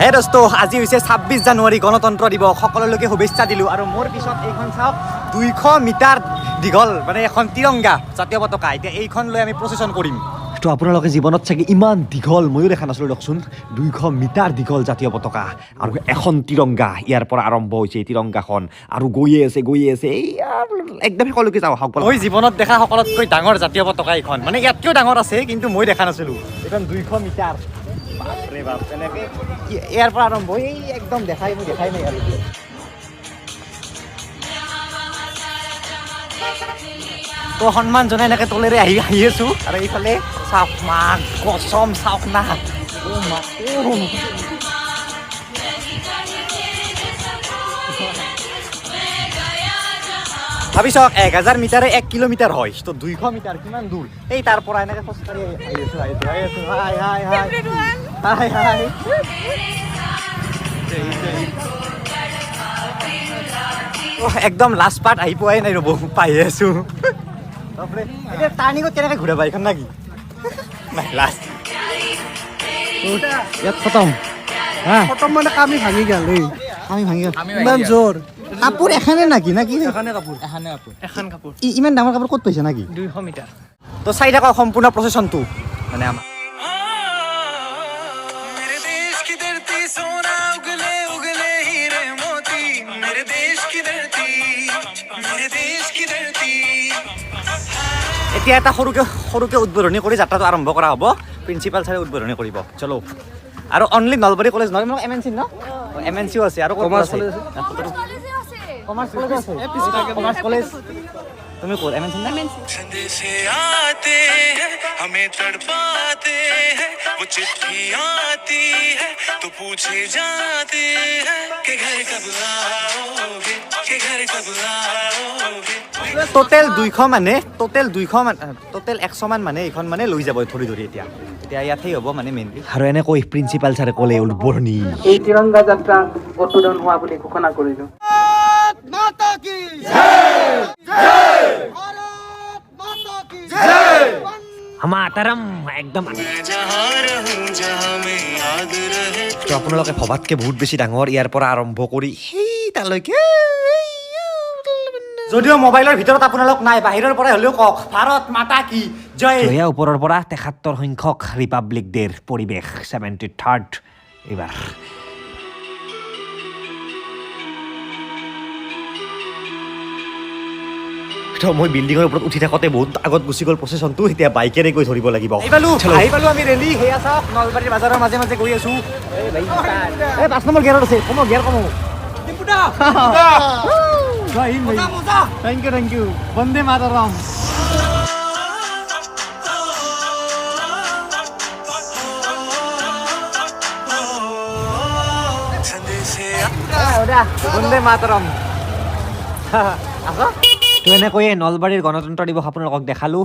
হে দোস্ত, আজি হৈছে ২৬ জানুৱাৰী গণতন্ত্ৰ দিৱস। সকলোলৈকে শুভেচ্ছা দিলোঁ। আৰু মোৰ পিছত এইখন চাওক, ২০০ মিটাৰ দীঘল মানে এখন তিৰংগা জাতীয় পতাকা। এতিয়া এইখন লৈ আমি প্ৰচেছন কৰিম। তো আপোনালোকে জীৱনত চাগে ইমান দীঘল ময়ো দেখা নাছিলোঁ দিয়কচোন। ২০০ মিটাৰ দীঘল জাতীয় পতাকা আৰু এখন তিৰংগা ইয়াৰ পৰা আৰম্ভ হৈছে। এই তিৰংগাখন আৰু গৈয়ে আছে এই একদম সকলোকে যাওঁ আহক। মই জীৱনত দেখা সকলোতকৈ ডাঙৰ জাতীয় পতাকা এইখন, মানে ইয়াতকৈও ডাঙৰ আছে কিন্তু মই দেখা নাছিলোঁ। এইখন ২০০ মিটাৰ, বাপৰে বাপ। তেনেকৈ ইয়াৰ পৰা আৰম্ভ এই একদম দেখাই নাই আৰু। তো সন্মান জনাই এনেকৈ তলেৰে আহি আছোঁ। আৰু এইফালে চাওক মা কচম চাওক না, ভাবি চাওক ১০০০ মিটাৰে ১ কিলোমিটাৰ হয়। তো ২০০ মিটাৰ কিমান দূৰ? এই তাৰ পৰা এনেকৈ খোজকাঢ়ি আহি আছোঁ। হাই একদম লাষ্ট পাৰ্ট আহি পোৱাই নাই, ৰ'ব পাই আছোঁ। এতিয়া টাৰ্ণিঙত কেনেকৈ ঘূৰাবা এইখন নাকি? নাই লাষ্ট ইয়াত খতম। খতম মানে কামি ভাঙি গেল। আমি ভাঙি ইমান জোৰ। কাপোৰ এখানে নাকি ইমান ডাঙৰ কাপোৰ ক'ত পাইছে নাকি? ২০০ মিটাৰ। তো চাই থাকক সম্পূৰ্ণ প্ৰচেছনটো মানে আমাৰ। এতিয়া এটা সৰুকে উদ্বোধনী কৰি যাত্ৰাটো আৰম্ভ কৰা হ'ব। প্ৰিন্সিপাল ছাৰে উদ্বোধনী কৰিব। চলো। আৰু অনলি নলবাৰী কলেজ নহয়, MNC ন? MNCও আছে আৰু কমাৰ্চ কলেজ আছে। Commerce college. তুমি ক'ত? MNC না? টোটেল 100 মান মানে এইখন মানে লৈ যাব ধৰি এতিয়া ইয়াতেই হ'ব মানে মেইনলি। আৰু এনেকৈ প্ৰিন্সিপাল ছাৰে ক'লে উদ্বোধনী। এই তিৰংগা যাত্ৰা উদ্বোধন হোৱা বুলি ঘোষণা কৰিলোঁ। একদম আপোনালোকে ভবাতকে বহুত বেছি ডাঙৰ। ইয়াৰ পৰা আৰম্ভ কৰি সেই তালৈকে। যদিও মোবাইলৰ ভিতৰত আপোনালোক নাই, বাহিৰৰ পৰা হ'লেও কওক ভাৰত মাতা কি জয়। ওপৰৰ পৰা ৭৩ সংখ্যক ৰিপাব্লিক ডেৰ পৰিৱেশ 73rd এইবাৰ। মই বিল্ডিঙৰ ওপৰত উঠি থাকোঁতে বহুত আগত গুচি গ'ল প্ৰচেছনটো। এতিয়া বাইকেৰে গৈ ধৰিব লাগিব। আহি পালোঁ আমি ৰেলি। সেয়া চাওক নলবাৰীৰ বাজাৰৰ মাজে মাজে গৈ আছোঁ। ৫ নম্বৰ গিয়াৰত আছে। গিয়াৰ কমো। Thank you Bande Mataram. বন্দে মাতৰম। তো এনেকৈয়ে নলবাৰীৰ গণতন্ত্ৰ দিৱস আপোনালোকক দেখালোঁ।